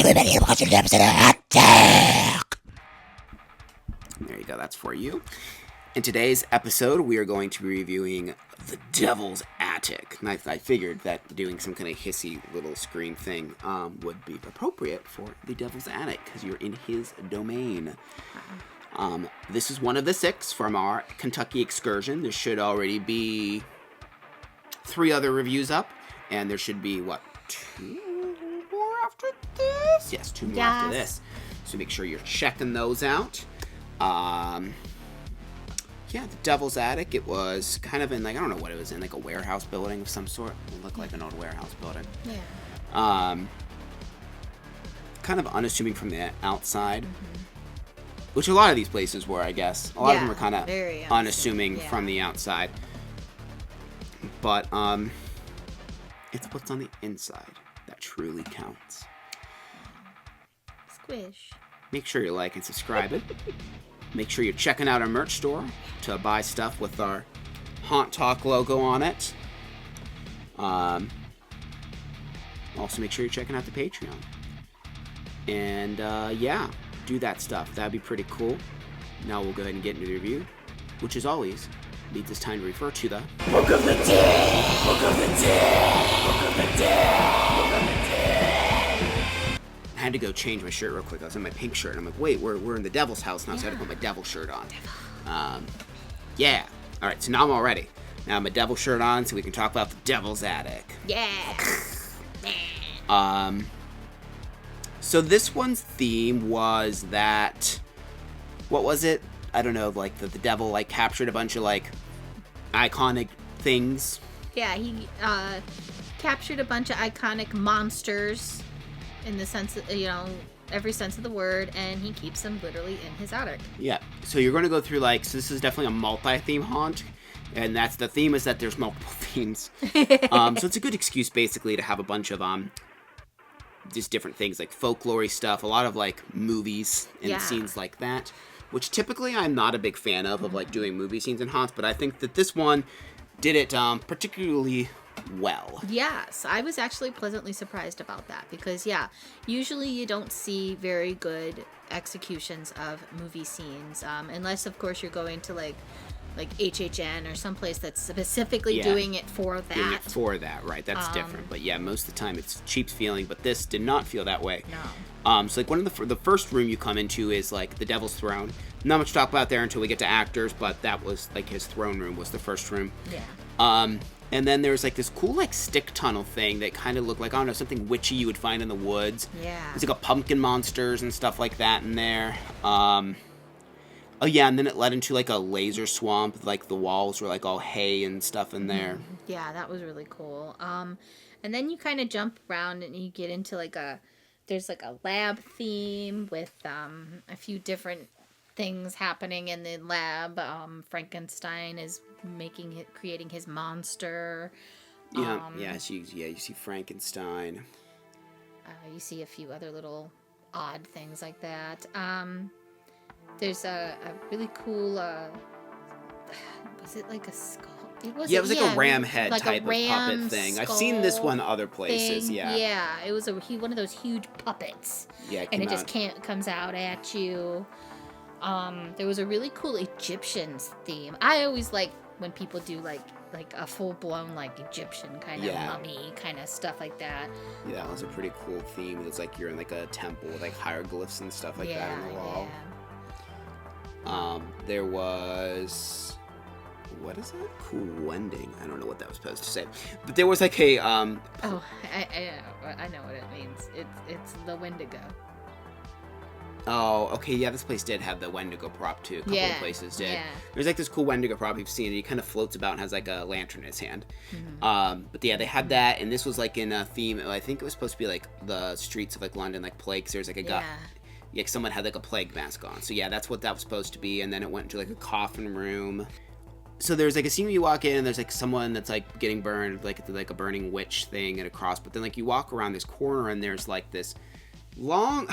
everybody, and watching the episode of Hot Talk. There you go, that's for you. In today's episode, we are going to be reviewing The Devil's Attic. And I figured that doing some kind of hissy little screen thing would be appropriate for The Devil's Attic, because you're in his domain. This is one of the 6 from our Kentucky excursion. There should already be 3 other reviews up, and there should be, 2 more after this? Yes, 2 more after this. So make sure you're checking those out. Yeah, The Devil's Attic, it was kind of in, I don't know what it was in, a warehouse building of some sort. It looked like an old warehouse building. Yeah. Kind of unassuming from the outside. Mm-hmm. Which a lot of these places were, I guess. A lot of them were kind of unassuming from the outside. But, it's what's on the inside that truly counts. Squish. Make sure you like and subscribe it. Make sure you're checking out our merch store to buy stuff with our Haunt Talk logo on it. Also, make sure you're checking out the Patreon. And, yeah, do that stuff. That'd be pretty cool. Now we'll go ahead and get into the review, which, as always, leads us time to refer to the Book of the Dead! Book of the Dead! Book of the Dead! Book of the Dead! I had to go change my shirt real quick. I was in my pink shirt, and I'm like, wait, we're in the Devil's house now, so I had to put my devil shirt on. Yeah. All right, so now I'm all ready. Now I have my devil shirt on, so we can talk about the Devil's Attic. Yeah. So this one's theme was that, what was it? I don't know, the devil, captured a bunch of, iconic things. Yeah, he, captured a bunch of iconic monsters in the sense of, every sense of the word, and he keeps them literally in his attic. Yeah, so you're going to go through, so this is definitely a multi-theme haunt, and that's the theme is that there's multiple themes. So it's a good excuse, basically, to have a bunch of, just different things, folklore stuff, a lot of, movies and scenes like that, which typically I'm not a big fan of doing movie scenes and haunts, but I think that this one did it particularly well. Yes, I was actually pleasantly surprised about that because, usually you don't see very good executions of movie scenes, unless, of course, you're going to, like HHN or someplace that's specifically doing it for that. Doing it for that, right. That's different. But, most of the time it's cheap feeling, but this did not feel that way. No. So, one of the first room you come into is, the Devil's Throne. Not much to talk about there until we get to actors, but that was, his throne room was the first room. Yeah. And then there's, this cool, stick tunnel thing that kind of looked like, I don't know, something witchy you would find in the woods. Yeah. There's, a pumpkin monsters and stuff like that in there. Oh, yeah, and then it led into, a laser swamp. The walls were, all hay and stuff in there. Yeah, that was really cool. And then you kind of jump around and you get into, there's, a lab theme with a few different things happening in the lab. Frankenstein is creating his monster. You see Frankenstein. You see a few other little odd things like that. There's a really cool, was it a skull? It was a ram head type of puppet thing. I've seen this one other places, Yeah, it was one of those huge puppets. Yeah, and it just comes out at you. There was a really cool Egyptians theme. I always like when people do like a full-blown Egyptian kind of mummy kind of stuff like that. Yeah, that was a pretty cool theme. It was you're in a temple with hieroglyphs and stuff like that on the wall. There was, what is that? Quending. I don't know what that was supposed to say, but there was a. I know what it means. It's the Wendigo. Oh, okay, yeah, this place did have the Wendigo prop too. A couple of places did. Yeah. There's this cool Wendigo prop you've seen. He kind of floats about and has a lantern in his hand. Mm-hmm. But yeah, they had that, and this was in a theme. I think it was supposed to be the streets of London, plagues. There's a guy. Yeah, someone had a plague mask on. So yeah, that's what that was supposed to be. And then it went into a coffin room. So there's a scene where you walk in and there's someone that's getting burned, a burning witch thing and a cross. But then you walk around this corner and there's this long,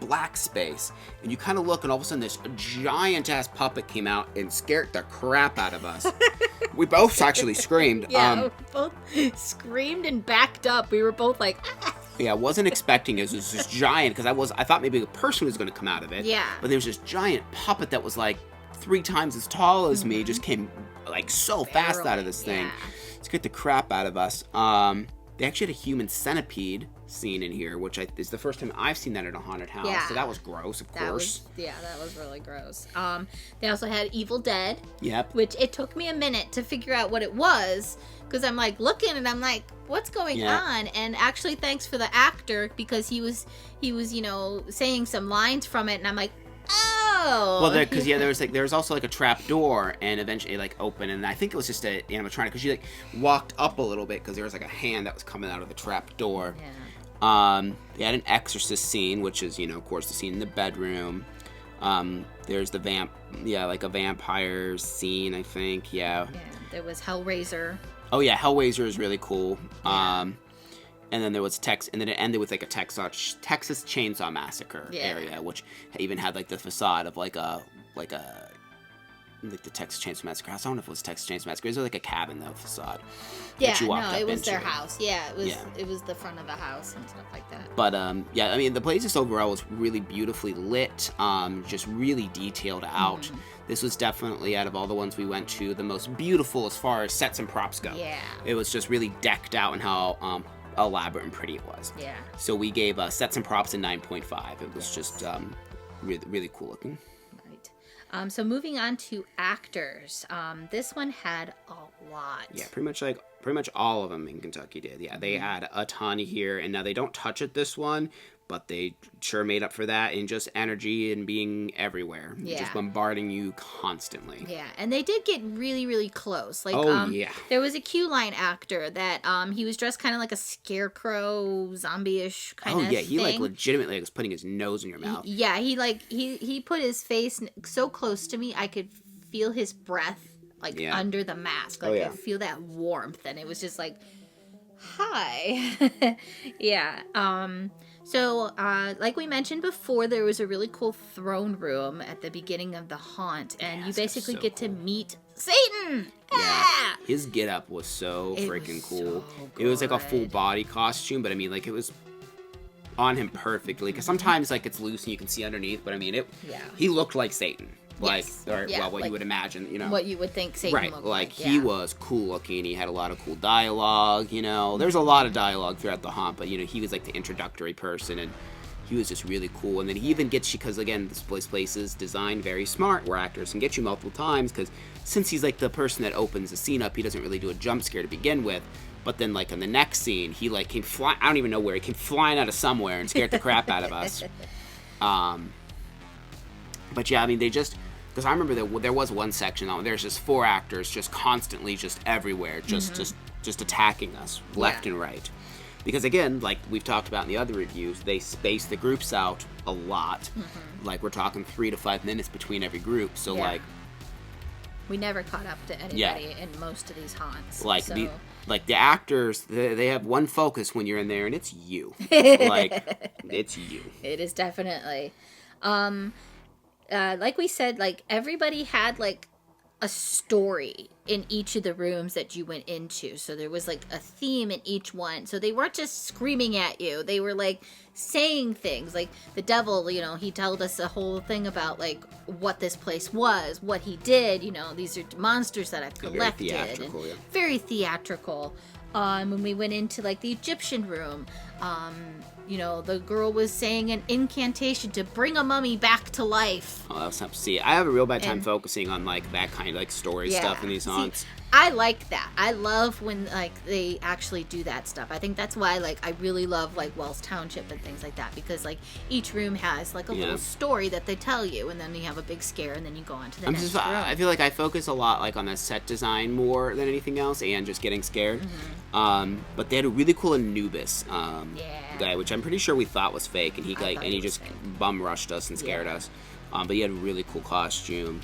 black space. And you kind of look and all of a sudden this giant ass puppet came out and scared the crap out of us. We both actually screamed. Yeah, we both screamed and backed up. We were both like, Yeah, I wasn't expecting it. It was this giant, because I thought maybe a person was going to come out of it. Yeah. But there was this giant puppet that was like 3 times as tall as me, just came like so fast out of this thing. Yeah. Scared the crap out of us. They actually had a human centipede scene in here, which is the first time I've seen that in a haunted house. Yeah. So that was gross, of course. That was really gross. They also had Evil Dead. Yep. Which it took me a minute to figure out what it was, because I'm like looking and I'm like, what's going on? And actually, thanks for the actor, because he was saying some lines from it, and I'm like, oh. Well, because there was also like a trap door, and eventually it like opened, and I think it was just an animatronic, because she like walked up a little bit because there was like a hand that was coming out of the trap door. Yeah. They had an exorcist scene, which is of course the scene in the bedroom. There's the like a vampire scene, I think. Yeah. There was Hellraiser. Oh yeah, Hellraiser is really cool. Yeah. And then there was and then it ended with like a Texas Chainsaw Massacre area, which even had like the facade of like the Texas Chainsaw Massacre house. I don't know if it was Texas Chainsaw Massacre. It was like a cabin though facade. Yeah, it was their house. Yeah, it was the front of the house and stuff like that. But yeah, I mean the place just overall was really beautifully lit, just really detailed out. Mm-hmm. This was definitely, out of all the ones we went to, the most beautiful as far as sets and props go. Yeah. It was just really decked out and how elaborate and pretty it was. Yeah. So we gave sets and props a 9.5. It was just really, really cool looking. Right. So moving on to actors. This one had a lot. Yeah, pretty much all of them in Kentucky did. Yeah, they had a ton here, and now they don't touch it this one, but they sure made up for that in just energy and being everywhere. Yeah. Just bombarding you constantly. Yeah, and they did get really, really close. Like, yeah. There was a Q line actor that he was dressed kind of like a scarecrow, zombie-ish kind of thing. Oh, yeah, he like legitimately was putting his nose in your mouth. He put his face so close to me, I could feel his breath under the mask. Like, I feel that warmth, and it was just like, hi. Yeah. So, like we mentioned before, there was a really cool throne room at the beginning of the haunt, and you basically get to meet Satan! Yeah. His get-up was so freaking cool. It was like a full body costume, but I mean, like, it was on him perfectly, because sometimes, like, it's loose and you can see underneath, but I mean, he looked like Satan. What you would imagine, What you would think Satan looked like. He was cool looking. He had a lot of cool dialogue, There's a lot of dialogue throughout the haunt, but, he was like the introductory person, and he was just really cool. And then he even gets you, because, again, this place is designed very smart, where actors can get you multiple times, because since he's, like, the person that opens the scene up, he doesn't really do a jump scare to begin with. But then, like, in the next scene, he, like, came flying, I don't even know where, he came flying out of somewhere and scared the crap out of us. But, yeah, I mean, they just... Because I remember there was one section on there's just 4 actors just constantly just everywhere, just attacking us left and right. Because again, like we've talked about in the other reviews, they space the groups out a lot. Mm-hmm. Like we're talking 3 to 5 minutes between every group. So like we never caught up to anybody in most of these haunts. Like the actors, they have one focus when you're in there, and it's you. Like it's you. It is definitely. Like we said, like everybody had like a story in each of the rooms that you went into. So there was like a theme in each one. So they weren't just screaming at you. They were like saying things. Like the devil, he told us a whole thing about like what this place was, what he did. These are monsters that I've collected. Very theatrical, very theatrical. When we went into like the Egyptian room, the girl was saying an incantation to bring a mummy back to life. Oh, that's tough to see. I have a real bad time focusing on like that kind of like story stuff in these haunts. See, I like that. I love when like they actually do that stuff. I think that's why like I really love like Wells Township and things like that, because like each room has like a little story that they tell you, and then you have a big scare, and then you go on to the next room. I feel like I focus a lot like on the set design more than anything else, and just getting scared. Mm-hmm. But they had a really cool Anubis guy, which I'm pretty sure we thought was fake, and he just bum rushed us and scared us. But he had a really cool costume.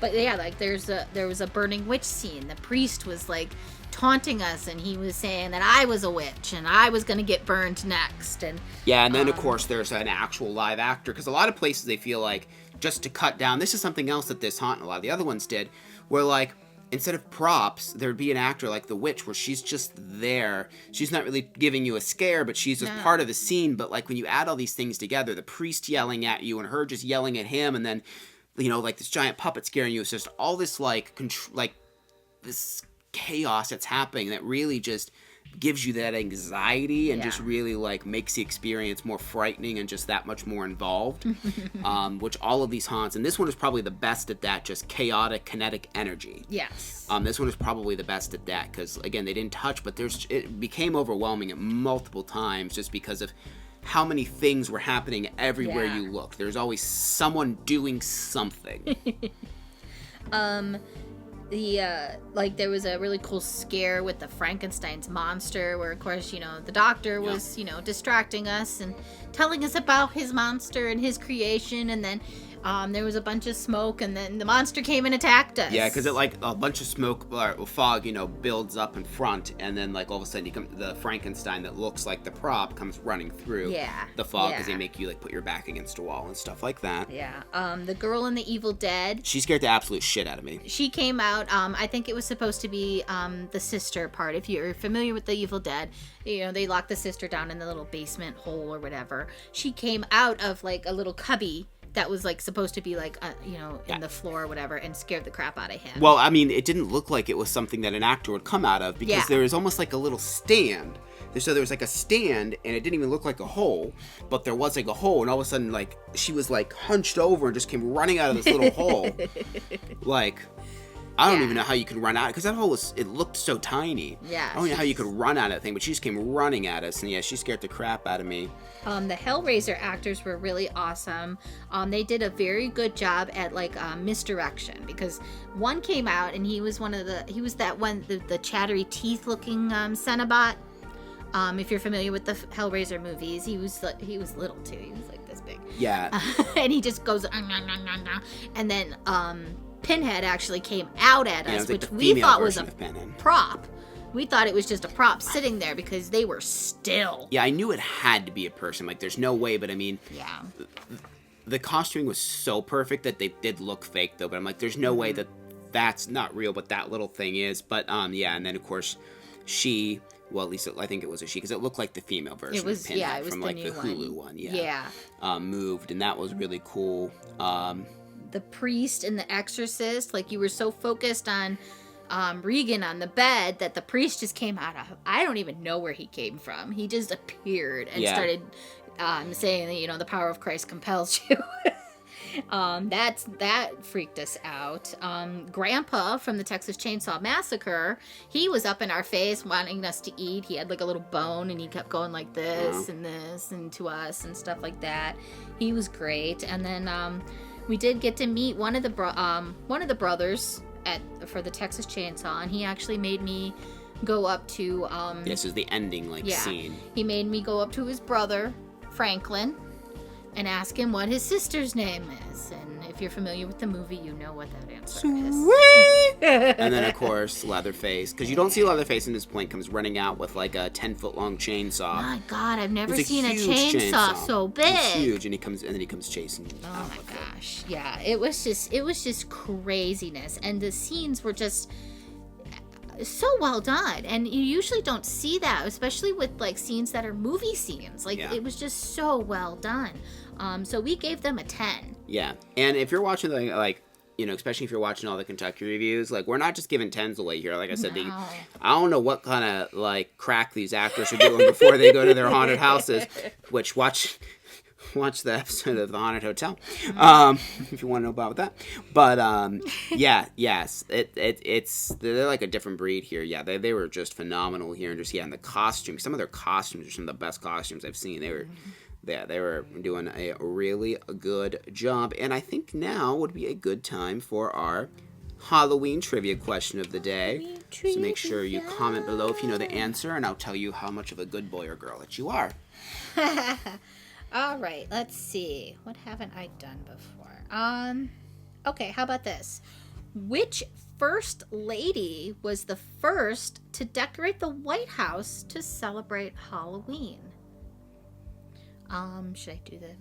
But yeah, like there was a burning witch scene. The priest was like taunting us, and he was saying that I was a witch and I was going to get burned next. And then of course there's an actual live actor, because a lot of places they feel like just to cut down. This is something else that this haunt and a lot of the other ones did, where like instead of props, there'd be an actor like the witch where she's just there. She's not really giving you a scare, but she's just part of the scene. But like when you add all these things together, the priest yelling at you and her just yelling at him, and then, you know, like this giant puppet scaring you. It's just all this like this chaos that's happening that really just gives you that anxiety and just really like makes the experience more frightening and just that much more involved. Which all of these haunts, and this one is probably the best at that, just chaotic kinetic energy. Yes. This one is probably the best at that because again they didn't touch, but it became overwhelming at multiple times just because of how many things were happening everywhere you look. There's always someone doing something. There was a really cool scare with the Frankenstein's monster where, of course, you know, the doctor was, you know, distracting us and telling us about his monster and his creation, and then there was a bunch of smoke, and then the monster came and attacked us. Yeah, because it like a bunch of smoke or fog, you know, builds up in front, and then like all of a sudden the Frankenstein that looks like the prop comes running through the fog because they make you like put your back against a wall and stuff like that. Yeah. The girl in the Evil Dead. She scared the absolute shit out of me. She came out. I think it was supposed to be the sister part. If you're familiar with the Evil Dead, you know they lock the sister down in the little basement hole or whatever. She came out of like a little cubby that was like supposed to be like in the floor or whatever, and scared the crap out of him. Well, I mean, it didn't look like it was something that an actor would come out of because there was almost like a little stand. So there was like a stand, and it didn't even look like a hole, but there was like a hole, and all of a sudden, like she was like hunched over and just came running out of this little hole. Like, I don't even know how you could run out, because that hole it looked so tiny. Yeah. I don't know how you could run out of that thing, but she just came running at us, and she scared the crap out of me. The Hellraiser actors were really awesome. They did a very good job at like misdirection, because one came out and he was the chattery teeth looking Cenobot. If you're familiar with the Hellraiser movies, he was little too. He was like this big. Yeah. And he just goes and then Pinhead actually came out at us, like which we thought was a Pinhead. prop. We thought it was just a prop sitting there because they were still. Yeah, I knew it had to be a person. Like, there's no way, but I mean, the costuming was so perfect that they did look fake, though. But I'm like, there's no way that's not real, but that little thing is. But and then of course, she. Well, at least I think it was a she, because it looked like the female version of Pinhead from like the Hulu one. Moved, and that was really cool. The priest and the exorcist, like you were so focused on Regan on the bed that the priest just came out of. I don't even know where he came from. He just appeared and started saying that, you know, the power of Christ compels you. That freaked us out. Grandpa from the Texas Chainsaw Massacre, he was up in our face wanting us to eat. He had like a little bone and he kept going like this and this and to us and stuff like that. He was great. And then we did get to meet one of the brothers for the Texas Chainsaw, and he actually made me go up to this is the ending scene. He made me go up to his brother Franklin and ask him what his sister's name is. And if you're familiar with the movie, you know what that answer is. And then, of course, Leatherface. Because you don't see Leatherface in this point, comes running out with like a 10-foot-long chainsaw. My God, I've never seen a chainsaw so big. It's huge, and then he comes chasing. Oh my gosh, yeah, it was just craziness, and the scenes were just so well done, and you usually don't see that, especially with like scenes that are movie scenes. It was just so well done. So we gave them a 10. Yeah, and if you're watching especially if you're watching all the Kentucky reviews, like, we're not just giving 10s away here. Like I said, I don't know what kind of like crack these actors are doing before they go to their haunted houses. Which watch the episode of The Haunted Hotel, if you want to know about that. But they're like a different breed here. Yeah, they were just phenomenal here, and and the costumes. Some of their costumes are some of the best costumes I've seen. They were doing a really good job, and I think now would be a good time for our Halloween trivia question of the day. So make sure you comment below if you know the answer, and I'll tell you how much of a good boy or girl that you are. All right, let's see. What haven't I done before? Okay, how about this? Which first lady was the first to decorate the White House to celebrate Halloween? Should I do the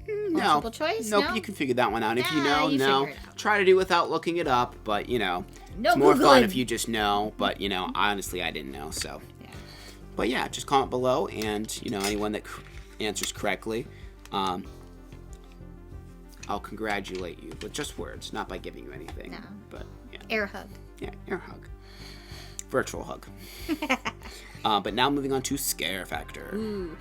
No. Multiple choice? Nope, No? you can figure that one out. If you Nah, know, you no. figure it out. Try to do it without looking it up, but, No it's more fun Googling. if you just know. But, honestly, I didn't know, so. Yeah. But, yeah, just comment below, and, anyone that answers correctly, I'll congratulate you with just words, not by giving you anything. No. But, yeah. Air hug. Yeah, air hug. Virtual hug. But now moving on to scare factor. Ooh.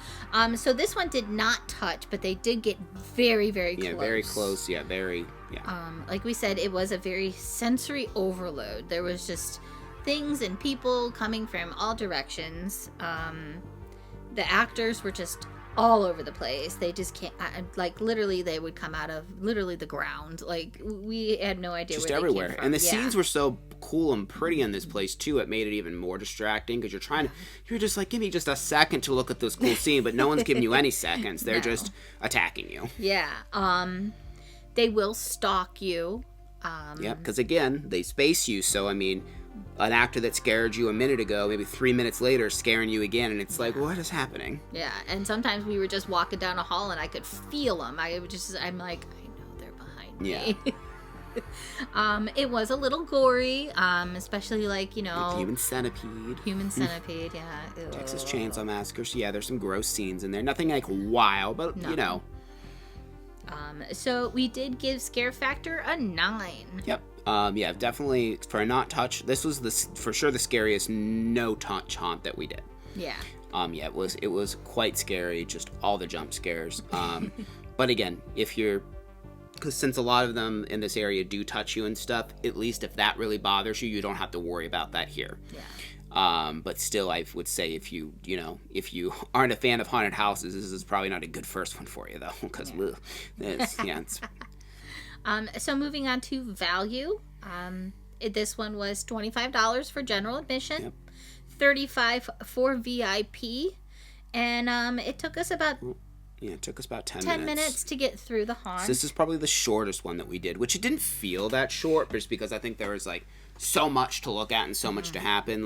So this one did not touch, but they did get very, very close. Yeah, very close. Yeah, very, yeah. Like we said, it was a very sensory overload. There was just things and people coming from all directions. The actors were just all over the place. They just can't, like, literally they would come out of literally the ground. Like, we had no idea Just where everywhere. they came from. And the scenes were so cool and pretty in this place too. It made it even more distracting because you're just like, give me just a second to look at this cool scene, but no one's giving you any seconds. They're just attacking you. Yeah. They will stalk you. Yep, because again, they space you. So, I mean, an actor that scared you a minute ago, maybe 3 minutes later, scaring you again, and it's like, what is happening? Yeah, and sometimes we were just walking down a hall and I could feel them. I'm like, I know they're behind me. Yeah. It was a little gory, especially like, Human centipede. Human centipede, yeah. Ew. Texas Chainsaw Massacre. So, yeah, there's some gross scenes in there. Nothing like wild, but, No. So we did give Scare Factor a 9. Yep. Yeah, definitely for a not touch. This was for sure the scariest no touch haunt that we did. Yeah. Yeah, it was quite scary, just all the jump scares. But again, because since a lot of them in this area do touch you and stuff, at least if that really bothers you, you don't have to worry about that here. Yeah. But still, I would say if you aren't a fan of haunted houses, this is probably not a good first one for you though, because it's So moving on to value, this one was $25 for general admission, $35 for VIP, and it took us about 10 minutes to get through the haunt. So this is probably the shortest one that we did, which it didn't feel that short, just because I think there was like so much to look at and so much to happen.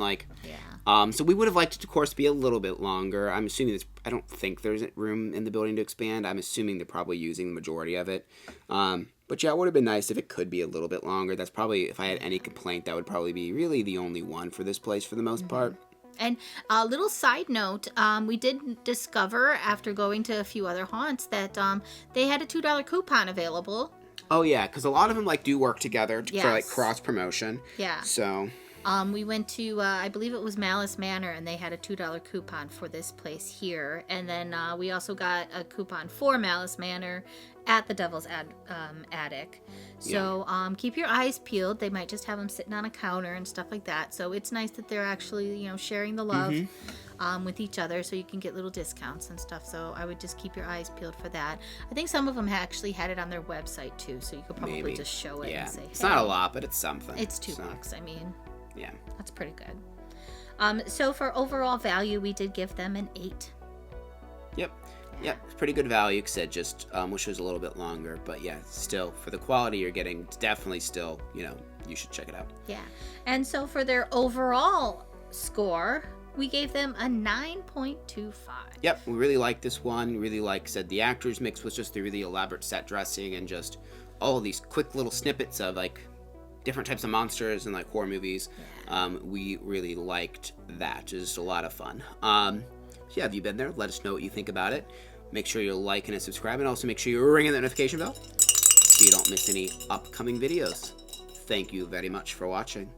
So we would have liked it, of course, to be a little bit longer. I'm assuming I don't think there's room in the building to expand. I'm assuming they're probably using the majority of it. But yeah, it would have been nice if it could be a little bit longer. That's probably, if I had any complaint, that would probably be really the only one for this place for the most part. And a little side note, we did discover after going to a few other haunts that they had a $2 coupon available. Oh yeah, because a lot of them do work together for Yes. cross promotion. Yeah. So. We went to, I believe it was Malice Manor, and they had a $2 coupon for this place here. And then we also got a coupon for Malice Manor at the Devil's Attic. So keep your eyes peeled. They might just have them sitting on a counter and stuff like that. So it's nice that they're actually, sharing the love with each other, so you can get little discounts and stuff. So I would just keep your eyes peeled for that. I think some of them actually had it on their website too, so you could probably just show it and say, it's not a lot, but it's something. It's $2. I mean, yeah, that's pretty good. So for overall value, we did give them an 8. Yep, it's pretty good value. Because I just wish it was a little bit longer, but yeah, still for the quality you're getting, it's definitely still, you should check it out. Yeah, and so for their overall score, we gave them a 9.25. Yep, we really liked this one. Really said the actors mix with just the really elaborate set dressing and just all these quick little snippets of different types of monsters and horror movies. We really liked that. Just a lot of fun. Yeah, have you been there? Let us know what you think about it. Make sure you're liking and subscribing. Also make sure you're ringing that notification bell so you don't miss any upcoming videos. Thank you very much for watching.